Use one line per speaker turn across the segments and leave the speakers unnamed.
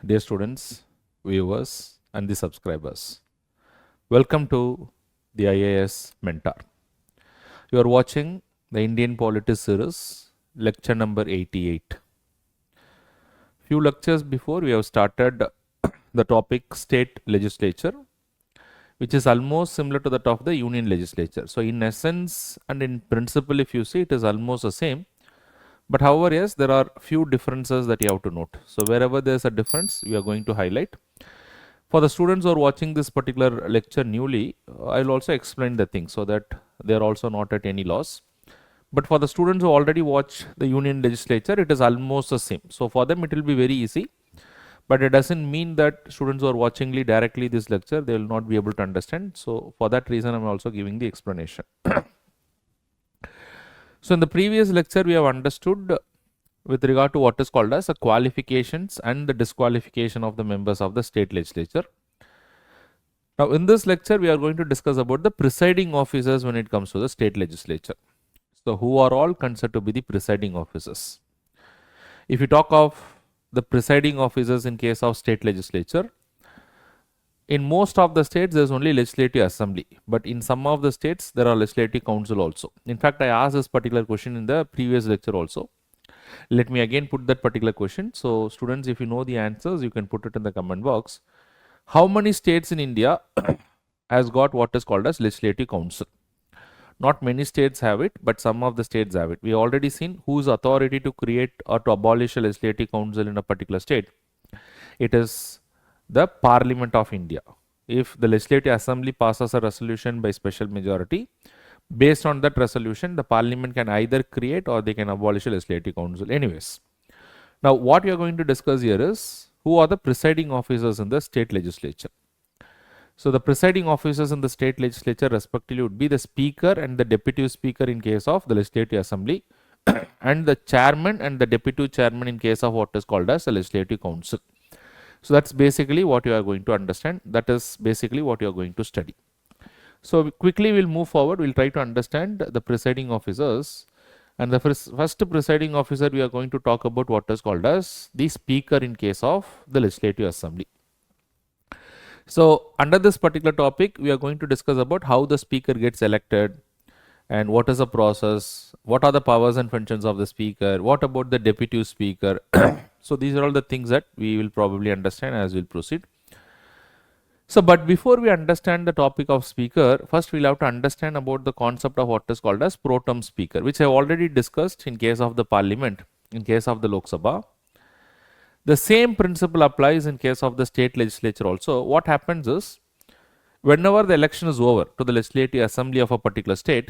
Dear students, viewers, and the subscribers, welcome to the IAS Mentor. You are watching the Indian Polity Series, lecture number 88. Few lectures before, we have started the topic State Legislature, which is almost similar to that of the Union Legislature. So, in essence and in principle, if you see, it is almost the same. But however, yes, there are few differences that you have to note. So, wherever there is a difference, we are going to highlight. For the students who are watching this particular lecture newly, I will also explain the thing so that they are also not at any loss. But for the students who already watch the Union Legislature, it is almost the same. So, for them it will be very easy. But it doesn't mean that students who are watching directly this lecture, they will not be able to understand. So, for that reason, I am also giving the explanation. So, in the previous lecture, we have understood with regard to what is called as the qualifications and the disqualification of the members of the state legislature. Now, in this lecture, we are going to discuss about the presiding officers when it comes to the state legislature. So, who are all considered to be the presiding officers? If you talk of the presiding officers in case of state legislature, in most of the states, there is only legislative assembly, but in some of the states, there are legislative council also. In fact, I asked this particular question in the previous lecture also. Let me again put that particular question. So, students, if you know the answers, you can put it in the comment box. How many states in India has got what is called as legislative council? Not many states have it, but some of the states have it. We already seen whose authority to create or to abolish a legislative council in a particular state. It is the Parliament of India. If the Legislative Assembly passes a resolution by special majority, based on that resolution, the Parliament can either create or they can abolish a Legislative Council. Anyways, now what we are going to discuss here is who are the presiding officers in the state legislature. So, the presiding officers in the state legislature respectively would be the speaker and the deputy speaker in case of the Legislative Assembly and the chairman and the deputy chairman in case of what is called as the Legislative Council. So, that is basically what you are going to understand. That is basically what you are going to study. So, quickly we will move forward. We will try to understand the presiding officers. And the first presiding officer, we are going to talk about what is called as the speaker in case of the Legislative Assembly. So, under this particular topic, we are going to discuss about how the speaker gets elected and what is the process, what are the powers and functions of the speaker, what about the deputy speaker. So, these are all the things that we will probably understand as we will proceed. So, but before we understand the topic of speaker, first we will have to understand about the concept of what is called as pro tem speaker, which I have already discussed in case of the parliament, in case of the Lok Sabha. The same principle applies in case of the state legislature also. What happens is, whenever the election is over to the legislative assembly of a particular state,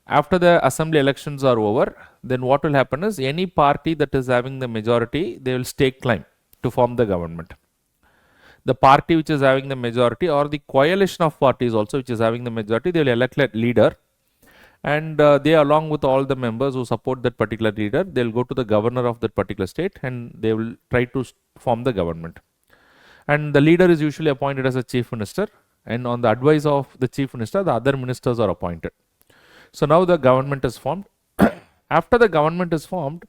after the assembly elections are over, then what will happen is any party that is having the majority, they will stake claim to form the government. The party which is having the majority or the coalition of parties also which is having the majority, they will elect a leader and they along with all the members who support that particular leader, they will go to the governor of that particular state and they will try to form the government. And the leader is usually appointed as a chief minister, and on the advice of the chief minister, the other ministers are appointed. So, now the government is formed. After the government is formed,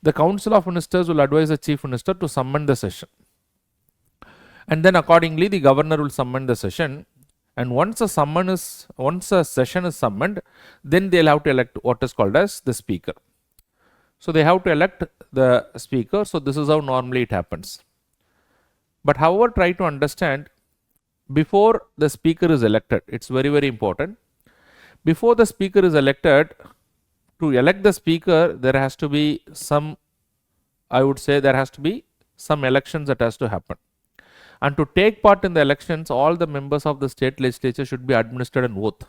the council of ministers will advise the chief minister to summon the session. And then accordingly, the governor will summon the session. And once a session is summoned, then they will have to elect what is called as the speaker. So, they have to elect the speaker. So, this is how normally it happens. But however, try to understand before the speaker is elected, it is very, very important. Before the speaker is elected, to elect the speaker, there has to be some, I would say there has to be some elections that has to happen. And to take part in the elections, all the members of the state legislature should be administered an oath.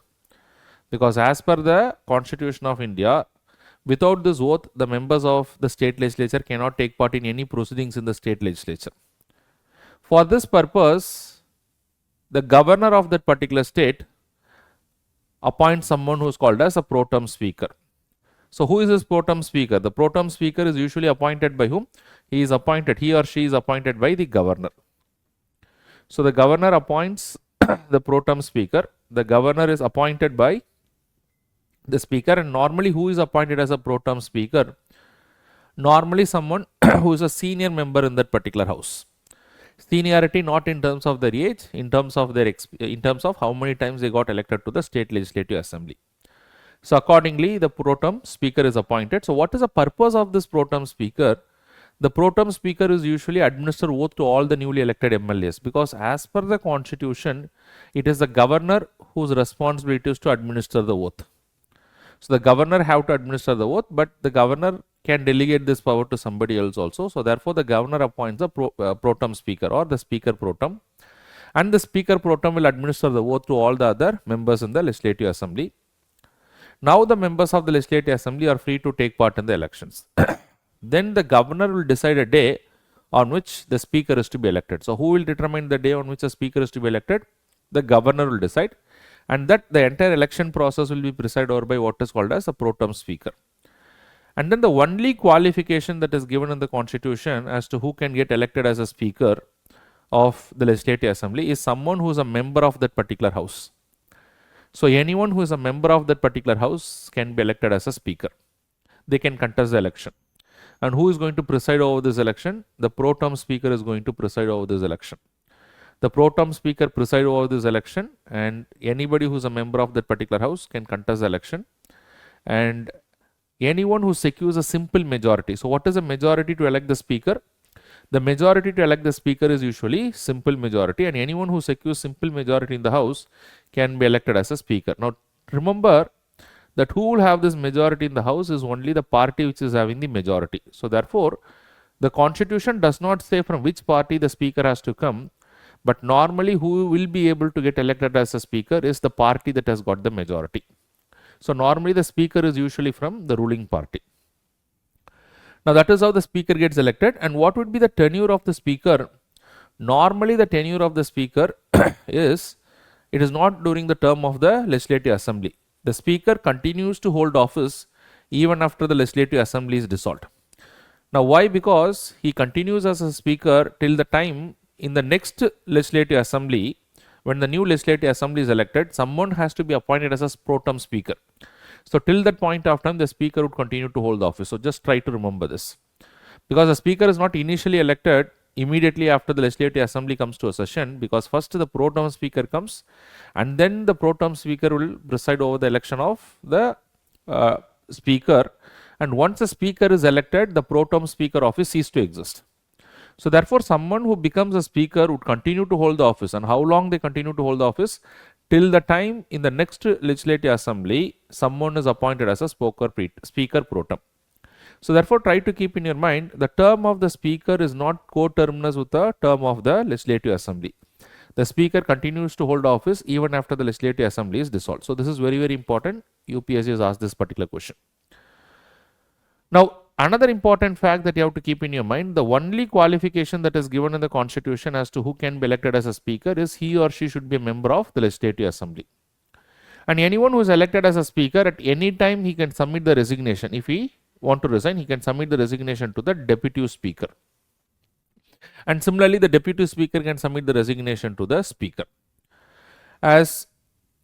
Because as per the Constitution of India, without this oath, the members of the state legislature cannot take part in any proceedings in the state legislature. For this purpose, the governor of that particular state appoints someone who is called as a pro tem speaker. So, who is this pro tem speaker? The pro tem speaker is usually appointed by whom? He or she is appointed by the governor. So, the governor appoints the pro tem speaker. The governor is appointed by the speaker, and normally who is appointed as a pro tem speaker? Normally someone who is a senior member in that particular house. Seniority not in terms of their age, in terms of how many times they got elected to the state legislative assembly. So accordingly, the pro tem speaker is appointed. So what is the purpose of this pro tem speaker? The pro tem speaker is usually administer oath to all the newly elected MLAs, because as per the constitution, it is the governor whose responsibility is to administer the oath. So the governor have to administer the oath, but the governor can delegate this power to somebody else also. So therefore, the governor appoints the pro tem speaker or the speaker pro tem, and the speaker pro tem will administer the oath to all the other members in the legislative assembly. Now the members of the legislative assembly are free to take part in the elections. Then the governor will decide a day on which the speaker is to be elected. So who will determine the day on which the speaker is to be elected? The governor will decide, and that the entire election process will be presided over by what is called as a pro tem speaker. And then the only qualification that is given in the constitution as to who can get elected as a speaker of the legislative assembly is someone who is a member of that particular house. So anyone who is a member of that particular house can be elected as a speaker. They can contest the election. And who is going to preside over this election? The pro tem speaker is going to preside over this election. The pro tem speaker preside over this election, and anybody who is a member of that particular house can contest the election. And anyone who secures a simple majority. So what is a majority to elect the speaker? The majority to elect the speaker is usually simple majority, and anyone who secures simple majority in the house can be elected as a speaker. Now remember that who will have this majority in the house is only the party which is having the majority. So therefore, the constitution does not say from which party the speaker has to come, but normally who will be able to get elected as a speaker is the party that has got the majority. So normally the speaker is usually from the ruling party. Now that is how the speaker gets elected. And what would be the tenure of the speaker? Normally the tenure of the speaker is, it is not during the term of the legislative assembly. The speaker continues to hold office even after the legislative assembly is dissolved. Now why? Because he continues as a speaker till the time in the next legislative assembly, when the new legislative assembly is elected, someone has to be appointed as a pro tem speaker. So till that point of time, the speaker would continue to hold the office. So just try to remember this, because the speaker is not initially elected immediately after the legislative assembly comes to a session, because first the pro tem speaker comes, and then the pro tem speaker will preside over the election of the speaker. And once the speaker is elected, the pro tem speaker office ceases to exist. So therefore, someone who becomes a speaker would continue to hold the office. And how long they continue to hold the office? Till the time in the next legislative assembly, someone is appointed as a speaker pro tem. So therefore, try to keep in your mind, the term of the speaker is not coterminous with the term of the legislative assembly. The speaker continues to hold office even after the legislative assembly is dissolved. So this is very, very important. UPSC has asked this particular question. Now, another important fact that you have to keep in your mind, the only qualification that is given in the constitution as to who can be elected as a speaker is he or she should be a member of the legislative assembly. And anyone who is elected as a speaker, at any time he can submit the resignation. If he want to resign, he can submit the resignation to the deputy speaker. And similarly, the deputy speaker can submit the resignation to the speaker. As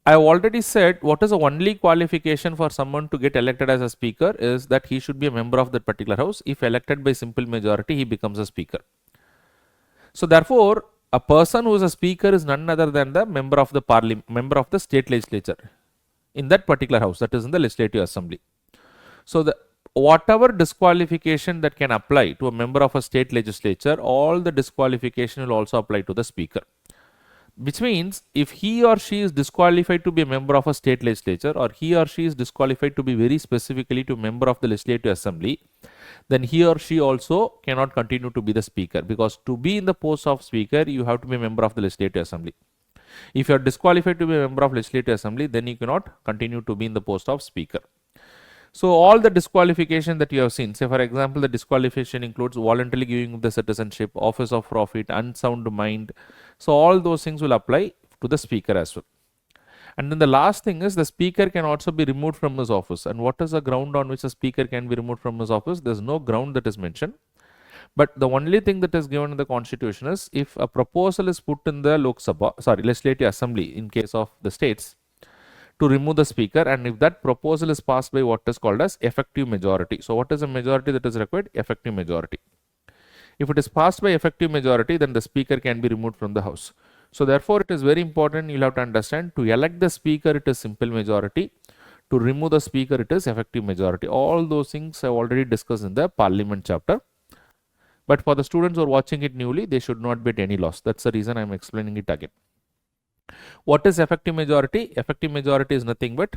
I have already said, what is the only qualification for someone to get elected as a speaker is that he should be a member of that particular house. If elected by simple majority, he becomes a speaker. So therefore, a person who is a speaker is none other than the member of the parliament, member of the state legislature in that particular house, that is in the legislative assembly. So whatever disqualification that can apply to a member of a state legislature, all the disqualification will also apply to the speaker. Which means if he or she is disqualified to be a member of a state legislature, or he or she is disqualified to be very specifically to a member of the legislative assembly, then he or she also cannot continue to be the speaker, because to be in the post of speaker, you have to be a member of the legislative assembly. If you are disqualified to be a member of legislative assembly, then you cannot continue to be in the post of speaker. So all the disqualification that you have seen, say for example, the disqualification includes voluntarily giving up the citizenship, office of profit, unsound mind. So all those things will apply to the speaker as well. And then the last thing is, the speaker can also be removed from his office. And what is the ground on which the speaker can be removed from his office? There is no ground that is mentioned. But the only thing that is given in the constitution is, if a proposal is put in the legislative assembly in case of the states, to remove the speaker, and if that proposal is passed by what is called as effective majority. So what is the majority that is required? Effective majority. If it is passed by effective majority, then the speaker can be removed from the house. So therefore, it is very important, you'll have to understand, to elect the speaker it is simple majority, to remove the speaker it is effective majority. All those things I have already discussed in the parliament chapter. But for the students who are watching it newly, they should not be at any loss. That's the reason I am explaining it again. What is effective majority? Effective majority is nothing but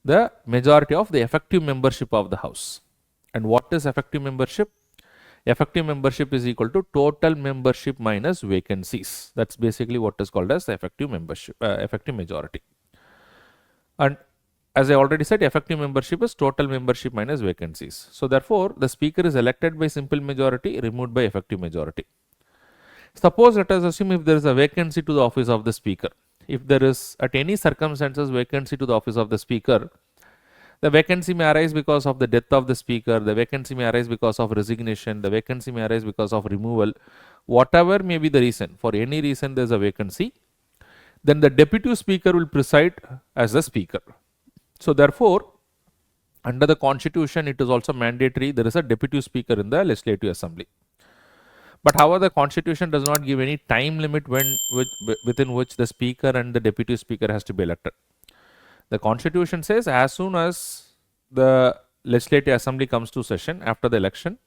the majority of the effective membership of the house. And what is effective membership? Effective membership is equal to total membership minus vacancies. That's basically what is called as the effective membership, effective majority. And as I already said, effective membership is total membership minus vacancies. So therefore, the speaker is elected by simple majority, removed by effective majority. Suppose, let us assume, if there is a vacancy to the office of the speaker. If there is at any circumstances vacancy to the office of the speaker, the vacancy may arise because of the death of the speaker, the vacancy may arise because of resignation, the vacancy may arise because of removal, whatever may be the reason, for any reason there is a vacancy, then the deputy speaker will preside as the speaker. So therefore, under the constitution, it is also mandatory there is a deputy speaker in the legislative assembly. But however, the constitution does not give any time limit within which the speaker and the deputy speaker has to be elected. The constitution says as soon as the legislative assembly comes to session after the election,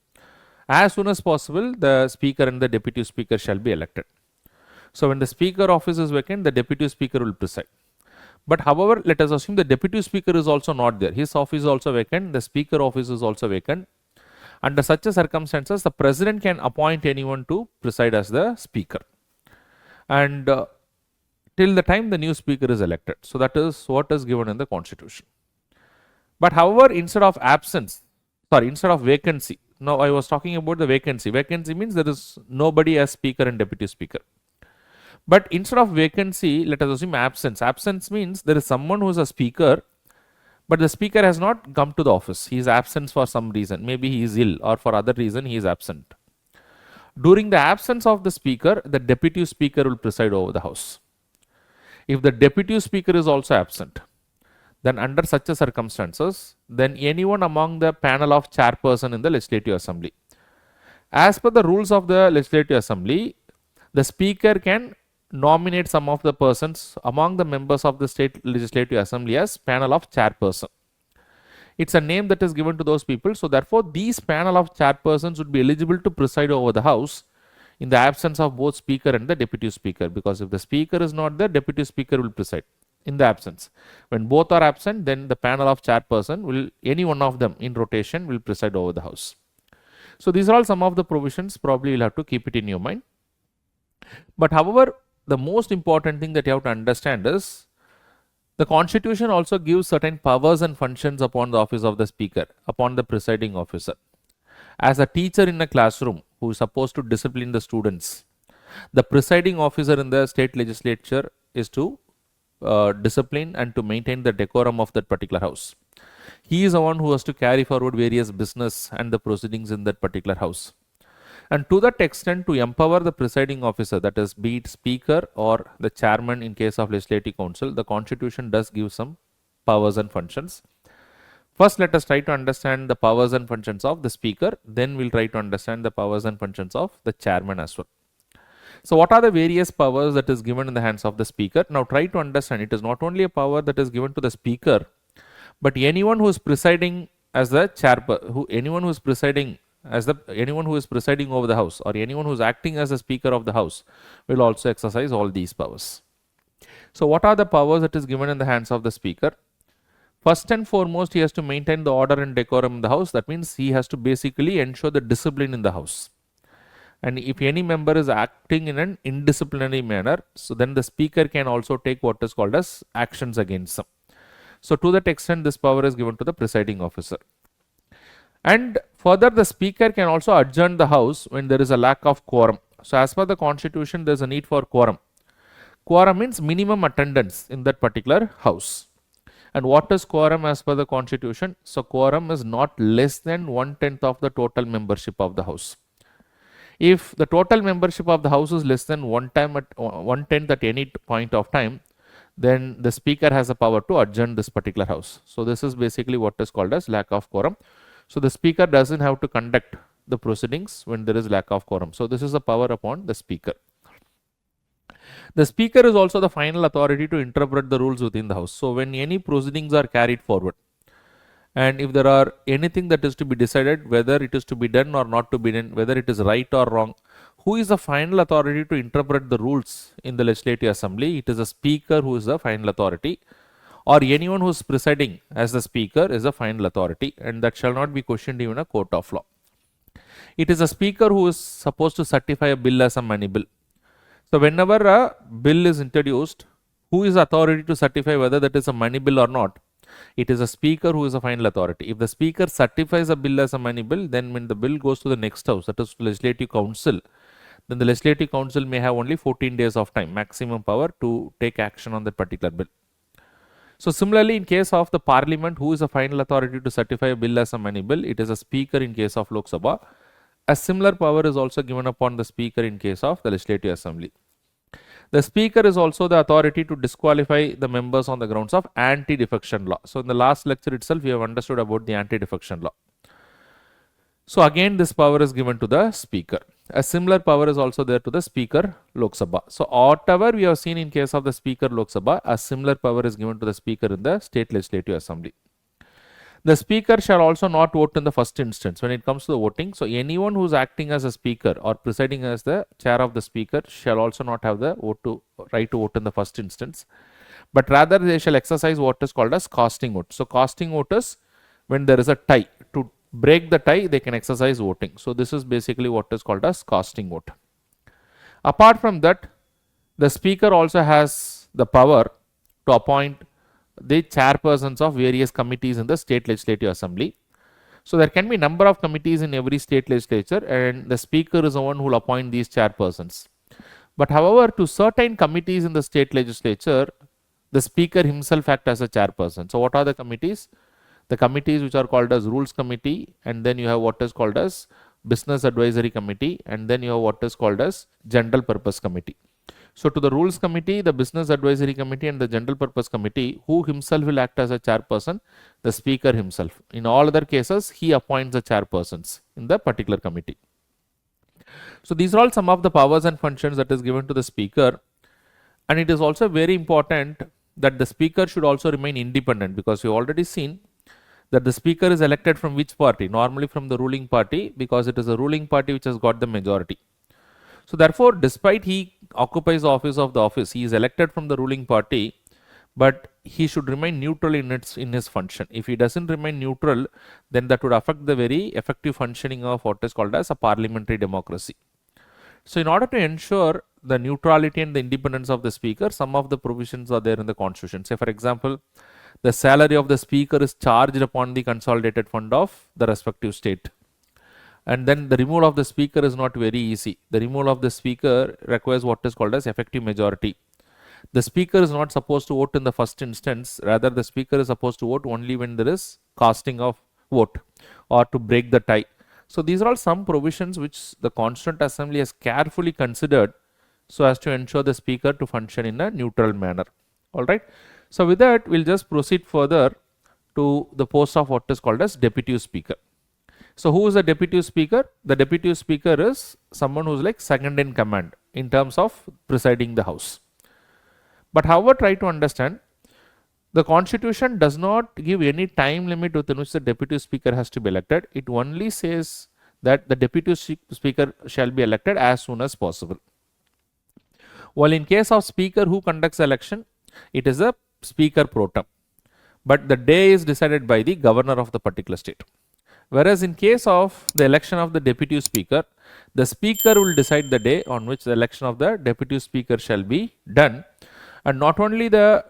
as soon as possible the speaker and the deputy speaker shall be elected. So when the speaker office is vacant, the deputy speaker will preside. But however, let us assume the deputy speaker is also not there. His office is also vacant, the speaker office is also vacant. Under such a circumstances, the president can appoint anyone to preside as the speaker. And till the time the new speaker is elected. So that is what is given in the constitution. But however, instead of vacancy, now I was talking about the vacancy. Vacancy means there is nobody as speaker and deputy speaker. But instead of vacancy, let us assume absence. Absence means there is someone who is a speaker, but the speaker has not come to the office. He is absent for some reason. Maybe he is ill or for other reason he is absent. During the absence of the speaker, the deputy speaker will preside over the house. If the deputy speaker is also absent, then under such a circumstances, then anyone among the panel of chairperson in the legislative assembly. As per the rules of the legislative assembly, the speaker can nominate some of the persons among the members of the state legislative assembly as panel of chairperson. It's a name that is given to those people. So therefore, these panel of chairpersons would be eligible to preside over the house in the absence of both speaker and the deputy speaker, because if the speaker is not there, deputy speaker will preside in the absence. When both are absent, then the panel of chairperson will, any one of them in rotation will preside over the house. So these are all some of the provisions, probably you'll have to keep it in your mind. But however, the most important thing that you have to understand is the constitution also gives certain powers and functions upon the office of the speaker, upon the presiding officer. As a teacher in a classroom who is supposed to discipline the students, the presiding officer in the state legislature is to discipline and to maintain the decorum of that particular house. He is the one who has to carry forward various business and the proceedings in that particular house. And to that extent, to empower the presiding officer, that is, be it speaker or the chairman in case of legislative council, the constitution does give some powers and functions. First, let us try to understand the powers and functions of the speaker. Then we'll try to understand the powers and functions of the chairman as well. So what are the various powers that is given in the hands of the speaker? Now try to understand, it is not only a power that is given to the speaker, but anyone who is presiding as the chairperson, anyone who is presiding over the house, or anyone who is acting as the speaker of the house, will also exercise all these powers. So what are the powers that is given in the hands of the speaker? First and foremost, he has to maintain the order and decorum in the house. That means he has to basically ensure the discipline in the house. And if any member is acting in an indisciplinary manner, so then the speaker can also take what is called as actions against them. So to that extent, this power is given to the presiding officer. And further, the speaker can also adjourn the house when there is a lack of quorum. So as per the constitution, there is a need for quorum. Quorum means minimum attendance in that particular house. And what is quorum as per the constitution? So quorum is not less than 1/10 of the total membership of the house. If the total membership of the house is less than 1/10 at any point of time, then the speaker has the power to adjourn this particular house. So this is basically what is called as lack of quorum. So the speaker doesn't have to conduct the proceedings when there is lack of quorum. So this is the power upon the speaker. The speaker is also the final authority to interpret the rules within the house. So when any proceedings are carried forward, and if there are anything that is to be decided, whether it is to be done or not to be done, whether it is right or wrong, who is the final authority to interpret the rules in the legislative assembly? It is the speaker who is the final authority, or anyone who is presiding as the speaker is the final authority, and that shall not be questioned even in a court of law. It is the speaker who is supposed to certify a bill as a money bill. So whenever a bill is introduced, who is the authority to certify whether that is a money bill or not? It is a speaker who is a final authority. If the speaker certifies a bill as a money bill, then when the bill goes to the next house, that is legislative council, then the legislative council may have only 14 days of time, maximum power to take action on that particular bill. So similarly, in case of the parliament, who is the final authority to certify a bill as a money bill? It is a speaker in case of Lok Sabha. A similar power is also given upon the speaker in case of the legislative assembly. The speaker is also the authority to disqualify the members on the grounds of anti-defection law. So in the last lecture itself, we have understood about the anti-defection law. So again, this power is given to the speaker. A similar power is also there to the speaker Lok Sabha. So whatever we have seen in case of the speaker Lok Sabha, a similar power is given to the speaker in the state legislative assembly. The speaker shall also not vote in the first instance when it comes to the voting. So anyone who is acting as a speaker or presiding as the chair of the speaker shall also not have the right to vote in the first instance, but rather they shall exercise what is called as casting vote. So casting vote is when there is a tie. To break the tie, they can exercise voting. So this is basically what is called as casting vote. Apart from that, the speaker also has the power to appoint the chairpersons of various committees in the state legislative assembly. So there can be number of committees in every state legislature, and the speaker is the one who will appoint these chairpersons. But however, to certain committees in the state legislature, the speaker himself acts as a chairperson. So what are the committees? The committees which are called as rules committee, and then you have what is called as business advisory committee, and then you have what is called as general purpose committee. So to the rules committee, the business advisory committee, and the general purpose committee, who himself will act as a chairperson? The speaker himself. In all other cases, he appoints the chairpersons in the particular committee. So these are all some of the powers and functions that is given to the speaker, and it is also very important that the speaker should also remain independent, because we have already seen that the speaker is elected from which party? Normally from the ruling party, because it is the ruling party which has got the majority. So therefore, despite he occupies the office of the office, he is elected from the ruling party, but he should remain neutral in his function. If he doesn't remain neutral, then that would affect the very effective functioning of what is called as a parliamentary democracy. So in order to ensure the neutrality and the independence of the speaker, some of the provisions are there in the constitution. Say for example, the salary of the speaker is charged upon the consolidated fund of the respective state. And then the removal of the speaker is not very easy. The removal of the speaker requires what is called as effective majority. The speaker is not supposed to vote in the first instance, rather the speaker is supposed to vote only when there is casting of vote or to break the tie. So these are all some provisions which the Constituent Assembly has carefully considered so as to ensure the speaker to function in a neutral manner. Alright. So with that, we'll just proceed further to the post of what is called as deputy speaker. So who is the deputy speaker? The deputy speaker is someone who is like second in command in terms of presiding the house. But however, try to understand, the constitution does not give any time limit within which the deputy speaker has to be elected. It only says that the deputy speaker shall be elected as soon as possible. While in case of speaker who conducts the election, it is a speaker pro tem, but the day is decided by the governor of the particular state. Whereas in case of the election of the deputy speaker, the speaker will decide the day on which the election of the deputy speaker shall be done, and not only the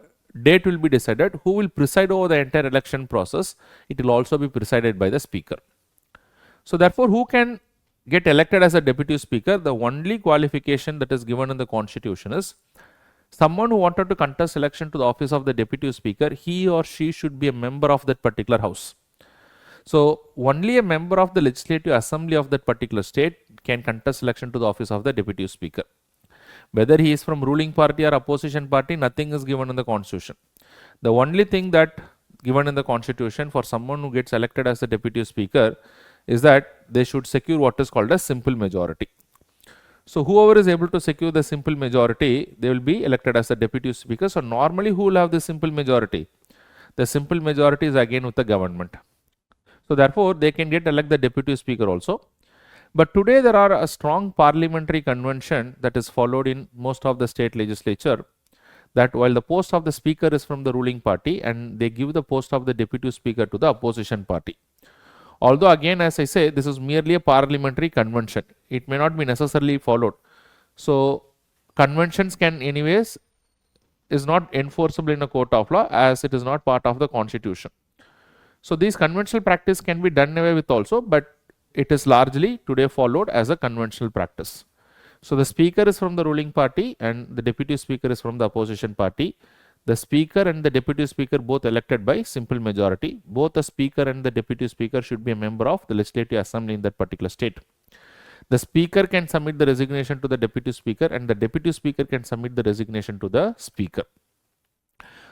date will be decided, who will preside over the entire election process, it will also be presided by the speaker. So therefore, who can get elected as a deputy speaker? The only qualification that is given in the constitution is someone who wanted to contest election to the office of the deputy speaker, he or she should be a member of that particular house. So only a member of the legislative assembly of that particular state can contest election to the office of the deputy speaker. Whether he is from ruling party or opposition party, nothing is given in the constitution. The only thing that given in the constitution for someone who gets elected as the deputy speaker, is that they should secure what is called a simple majority. So whoever is able to secure the simple majority, they will be elected as the deputy speaker. So normally who will have the simple majority? The simple majority is again with the government. So therefore they can get elect the deputy speaker also. But today there are a strong parliamentary convention that is followed in most of the state legislature, that while the post of the speaker is from the ruling party, and they give the post of the deputy speaker to the opposition party. Although again, as I say, this is merely a parliamentary convention, it may not be necessarily followed. So conventions can anyways is not enforceable in a court of law, as it is not part of the constitution. So these conventional practice can be done away with also, but it is largely today followed as a conventional practice. So the speaker is from the ruling party and the deputy speaker is from the opposition party. The speaker and the deputy speaker both elected by simple majority. Both the speaker and the deputy speaker should be a member of the legislative assembly in that particular state. The speaker can submit the resignation to the deputy speaker, and the deputy speaker can submit the resignation to the speaker.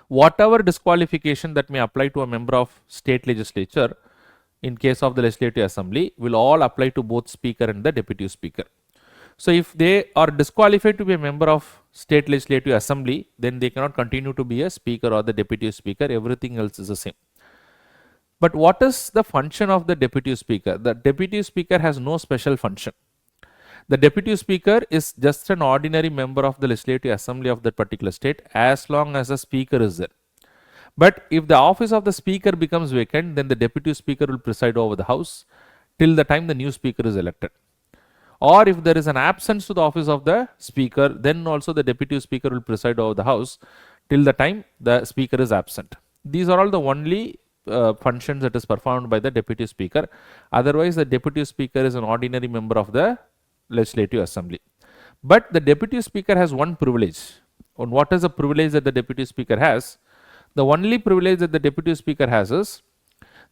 Whatever disqualification that may apply to a member of state legislature in case of the legislative assembly will all apply to both speaker and the deputy speaker. So if they are disqualified to be a member of state legislative assembly, then they cannot continue to be a speaker or the deputy speaker. Everything else is the same. But what is the function of the deputy speaker? The deputy speaker has no special function. The deputy speaker is just an ordinary member of the legislative assembly of that particular state, as long as the speaker is there. But if the office of the speaker becomes vacant, then the deputy speaker will preside over the house till the time the new speaker is elected. Or if there is an absence to the office of the speaker, then also the deputy speaker will preside over the house till the time the speaker is absent. These are all the only functions that is performed by the deputy speaker. Otherwise, the deputy speaker is an ordinary member of the legislative assembly. But the deputy speaker has one privilege. And what is the privilege that the deputy speaker has? The only privilege that the deputy speaker has is,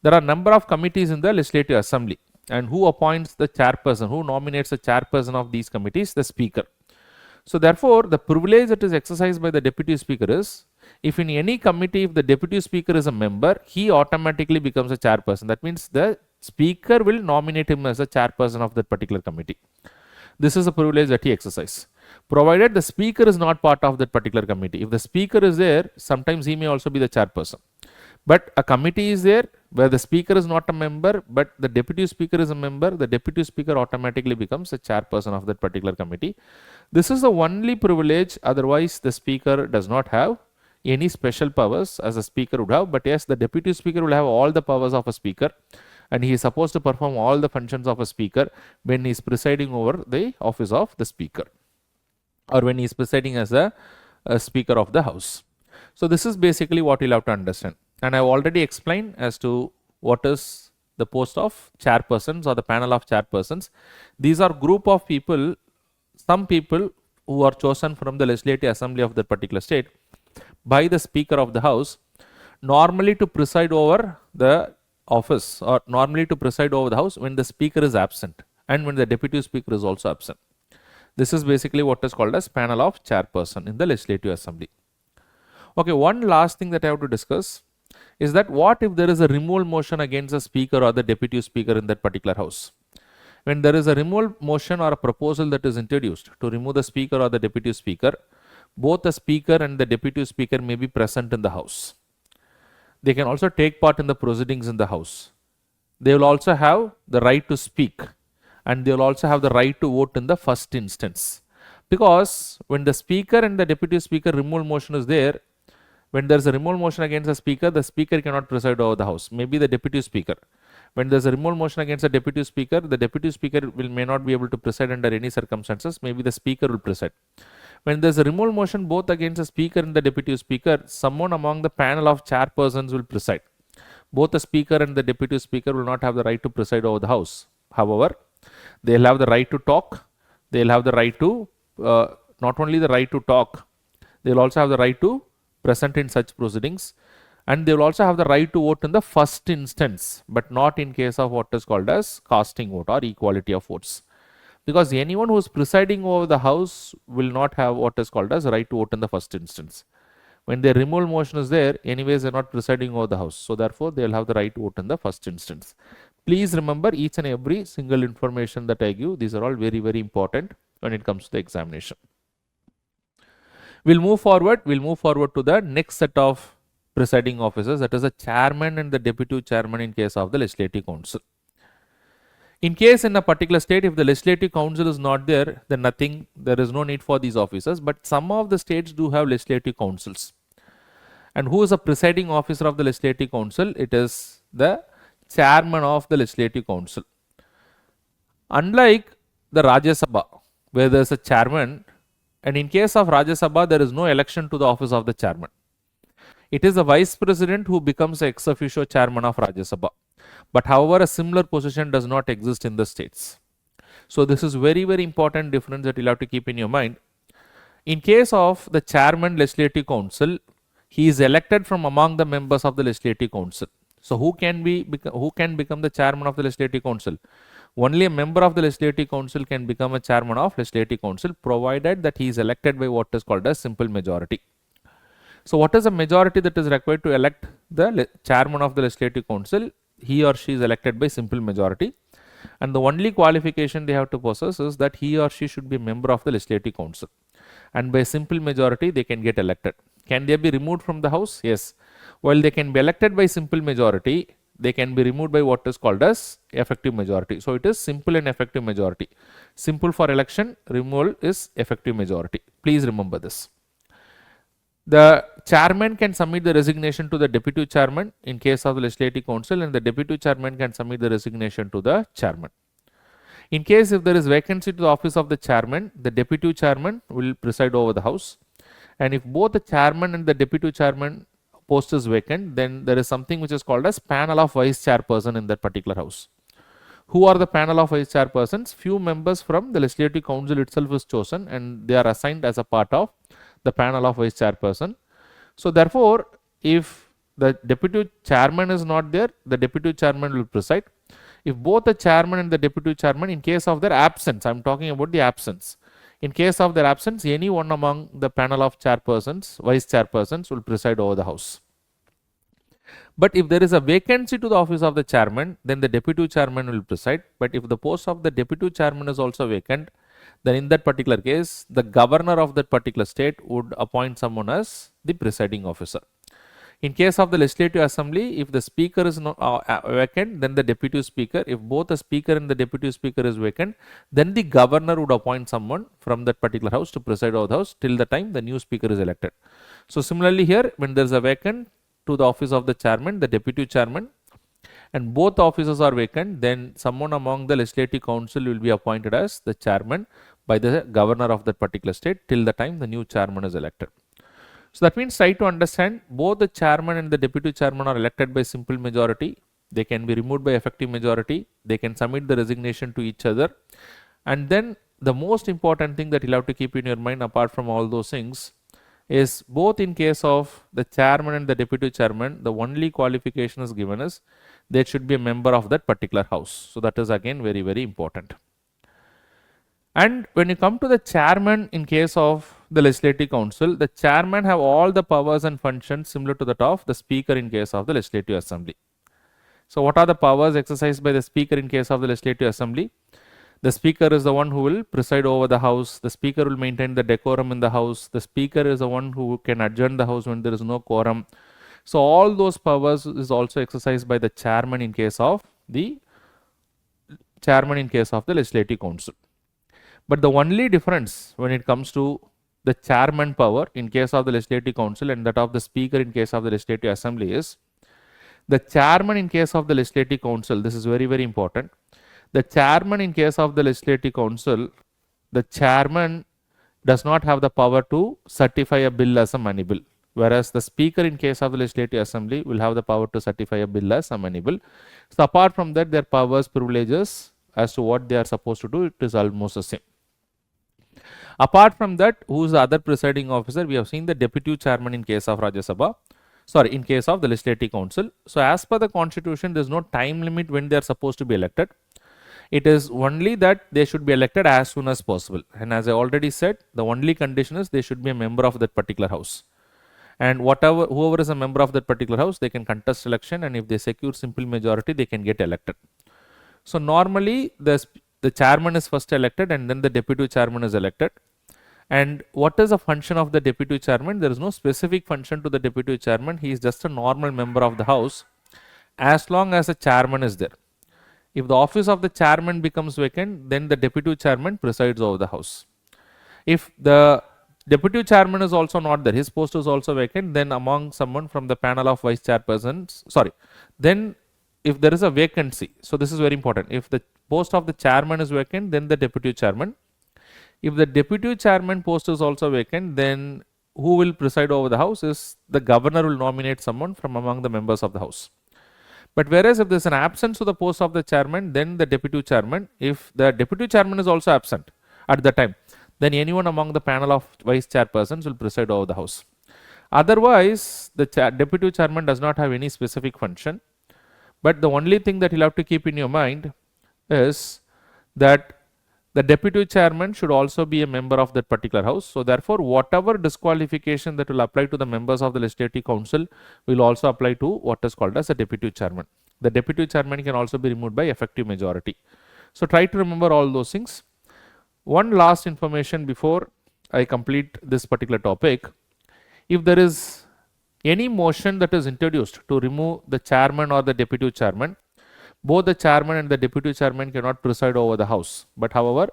there are a number of committees in the legislative assembly, and who appoints the chairperson, who nominates the chairperson of these committees? The speaker. So therefore, the privilege that is exercised by the deputy speaker is, if in any committee, if the deputy speaker is a member, he automatically becomes a chairperson. That means the speaker will nominate him as a chairperson of that particular committee. This is a privilege that he exercises, provided the speaker is not part of that particular committee. If the speaker is there, sometimes he may also be the chairperson. But a committee is there where the speaker is not a member, but the deputy speaker is a member, the deputy speaker automatically becomes a chairperson of that particular committee. This is the only privilege. Otherwise, the speaker does not have any special powers as a speaker would have. But yes, the deputy speaker will have all the powers of a speaker, and he is supposed to perform all the functions of a speaker when he is presiding over the office of the speaker, or when he is presiding as a speaker of the house. So this is basically what you'll have to understand. And I have already explained as to what is the post of chairpersons or the panel of chairpersons. These are group of people, some people who are chosen from the legislative assembly of that particular state by the speaker of the house, normally to preside over the office, or normally to preside over the house when the speaker is absent and when the deputy speaker is also absent. This is basically what is called as panel of chairperson in the legislative assembly. Okay, one last thing that I have to discuss is that what if there is a removal motion against the speaker or the deputy speaker in that particular house? When there is a removal motion or a proposal that is introduced to remove the speaker or the deputy speaker, both the speaker and the deputy speaker may be present in the house. They can also take part in the proceedings in the house. They will also have the right to speak, and they will also have the right to vote in the first instance. Because when the speaker and the deputy speaker removal motion is there, when there is a removal motion against the speaker cannot preside over the house, maybe the deputy speaker. When there is a removal motion against the deputy speaker may not be able to preside under any circumstances, maybe the speaker will preside. When there is a removal motion both against the speaker and the deputy speaker, someone among the panel of chairpersons will preside. Both the speaker and the deputy speaker will not have the right to preside over the house. However, they will have the right to talk, they will have the right to, not only the right to talk, they will also have the right to present in such proceedings, and they will also have the right to vote in the first instance, but not in case of what is called as casting vote or equality of votes. Because anyone who is presiding over the house will not have what is called as right to vote in the first instance. When their removal motion is there, anyways they are not presiding over the house, so therefore they will have the right to vote in the first instance. Please remember each and every single information that I give. These are all very, very important when it comes to the examination. We'll move forward. We'll move forward to the next set of presiding officers, that is the chairman and the deputy chairman in case of the legislative council. In case in a particular state, if the legislative council is not there, then there is no need for these officers. But some of the states do have legislative councils. And who is a presiding officer of the legislative council? It is the chairman of the legislative council. Unlike the Rajya Sabha, where there is a chairman, and in case of Rajya Sabha, there is no election to the office of the chairman. It is the vice president who becomes the ex officio chairman of Rajya Sabha. But however, a similar position does not exist in the states. So this is very, very important difference that you'll have to keep in your mind. In case of the chairman legislative council, he is elected from among the members of the legislative council. So who can become the chairman of the legislative council? Only a member of the legislative council can become a chairman of legislative council, provided that he is elected by what is called as simple majority. So what is the majority that is required to elect the chairman of the legislative council? He or she is elected by simple majority, and the only qualification they have to possess is that he or she should be a member of the legislative council, and by simple majority they can get elected. Can they be removed from the house? Yes. While they can be elected by simple majority, they can be removed by what is called as effective majority. So it is simple and effective majority. Simple for election, removal is effective majority. Please remember this. The chairman can submit the resignation to the deputy chairman in case of the legislative council, and the deputy chairman can submit the resignation to the chairman. In case if there is vacancy to the office of the chairman, the deputy chairman will preside over the house. And if both the chairman and the deputy chairman post is vacant, then there is something which is called as panel of vice chairperson in that particular house. Who are the panel of vice chairpersons? Few members from the legislative council itself is chosen, and they are assigned as a part of the panel of vice chairperson. So therefore, if the deputy chairman is not there, the deputy chairman will preside. If both the chairman and the deputy chairman, in case of their absence, I am talking about the absence. In case of their absence, any one among the panel of chairpersons, vice chairpersons will preside over the house. But if there is a vacancy to the office of the chairman, then the deputy chairman will preside. But if the post of the deputy chairman is also vacant, then in that particular case, the governor of that particular state would appoint someone as the presiding officer. In case of the legislative assembly, if the speaker is not vacant, then the deputy speaker. If both the speaker and the deputy speaker is vacant, then the governor would appoint someone from that particular house to preside over the house till the time the new speaker is elected. So similarly here, when there is a vacant to the office of the chairman, the deputy chairman, and both offices are vacant, then someone among the legislative council will be appointed as the chairman by the governor of that particular state till the time the new chairman is elected. So that means, try to understand, both the chairman and the deputy chairman are elected by simple majority. They can be removed by effective majority. They can submit the resignation to each other. And then the most important thing that you'll have to keep in your mind apart from all those things is, both in case of the chairman and the deputy chairman, the only qualification is given is they should be a member of that particular house. So that is again very, very important. And when you come to the chairman in case of the legislative council, the chairman have all the powers and functions similar to that of the speaker in case of the legislative assembly. So what are the powers exercised by the speaker in case of the legislative assembly? The speaker is the one who will preside over the house. The speaker will maintain the decorum in the house. The speaker is the one who can adjourn the house when there is no quorum. So all those powers is also exercised by the chairman in case of the legislative council. But the only difference when it comes to the chairman power in case of the legislative council and that of the speaker in case of the legislative assembly is, the chairman in case of the legislative council, this is very, very important. The chairman in case of the legislative council, the chairman does not have the power to certify a bill as a money bill, whereas the speaker in case of the legislative assembly will have the power to certify a bill as a money bill. So apart from that, their powers, privileges as to what they are supposed to do, it is almost the same. Apart from that, who is the other presiding officer? We have seen the deputy chairman in case of Rajya Sabha, in case of the legislative council. So as per the constitution, there is no time limit when they are supposed to be elected. It is only that they should be elected as soon as possible. And as I already said, the only condition is they should be a member of that particular house. And whoever is a member of that particular house, they can contest election, and if they secure simple majority, they can get elected. So normally the chairman is first elected and then the deputy chairman is elected. And what is the function of the deputy chairman? There is no specific function to the deputy chairman. He is just a normal member of the house as long as the chairman is there. If the office of the chairman becomes vacant, then the deputy chairman presides over the house. If the deputy chairman is also not there, his post is also vacant, then among someone from the panel of vice chairpersons, then if there is a vacancy, so this is very important. If the post of the chairman is vacant, then the deputy chairman. If the deputy chairman post is also vacant, then who will preside over the house is the governor will nominate someone from among the members of the house. But whereas if there is an absence to the post of the chairman, then the deputy chairman, if the deputy chairman is also absent at the time, then anyone among the panel of vice chairpersons will preside over the house. Otherwise, the deputy chairman does not have any specific function. But the only thing that you'll have to keep in your mind is that the deputy chairman should also be a member of that particular house. So therefore, whatever disqualification that will apply to the members of the legislative council will also apply to what is called as a deputy chairman. The deputy chairman can also be removed by effective majority. So try to remember all those things. One last information before I complete this particular topic. If there is any motion that is introduced to remove the chairman or the deputy chairman, both the chairman and the deputy chairman cannot preside over the house, but however,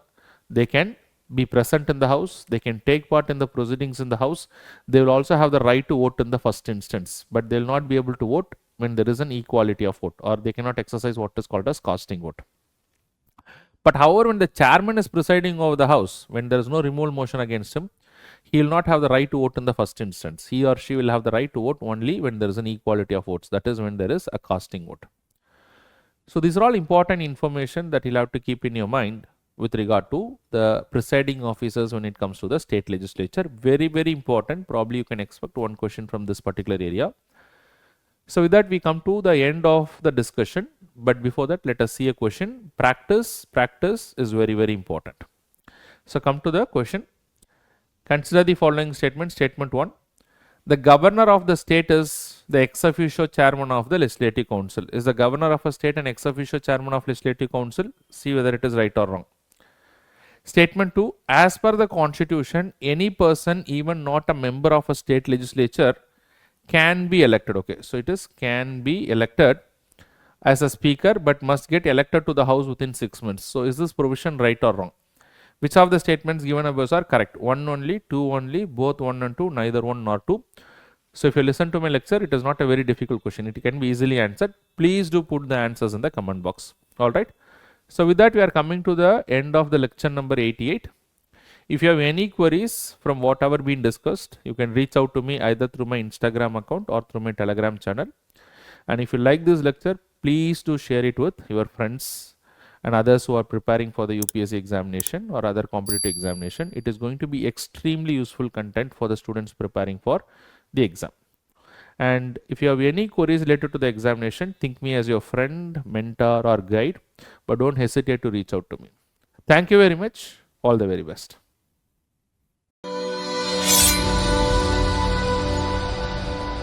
they can be present in the house, they can take part in the proceedings in the house, they will also have the right to vote in the first instance, but they will not be able to vote when there is an equality of vote, or they cannot exercise what is called as casting vote. But however, when the chairman is presiding over the house, when there is no removal motion against him, he will not have the right to vote in the first instance. He or she will have the right to vote only when there is an equality of votes, that is when there is a casting vote. So these are all important information that you'll have to keep in your mind with regard to the presiding officers when it comes to the state legislature. Very, very important. Probably you can expect one question from this particular area. So with that, we come to the end of the discussion. But before that, let us see a question. Practice is very, very important. So come to the question. Consider the following statement. Statement 1. The governor of the state is the ex officio chairman of the legislative council. Is the governor of a state an ex officio chairman of legislative council? See whether it is right or wrong. Statement 2. As per the constitution, any person even not a member of a state legislature can be elected. Okay, so it is can be elected as a speaker but must get elected to the house within 6 months. So is this provision right or wrong? Which of the statements given above are correct? 1 only, 2 only, both 1 and 2, neither 1 nor 2. So if you listen to my lecture, it is not a very difficult question. It can be easily answered. Please do put the answers in the comment box. Alright. So with that, we are coming to the end of the lecture number 88. If you have any queries from whatever been discussed, you can reach out to me either through my Instagram account or through my Telegram channel. And if you like this lecture, please do share it with your friends and others who are preparing for the UPSC examination or other competitive examination. It is going to be extremely useful content for the students preparing for the exam. And if you have any queries related to the examination, think me as your friend, mentor or guide, but don't hesitate to reach out to me. Thank you very much. All the very best.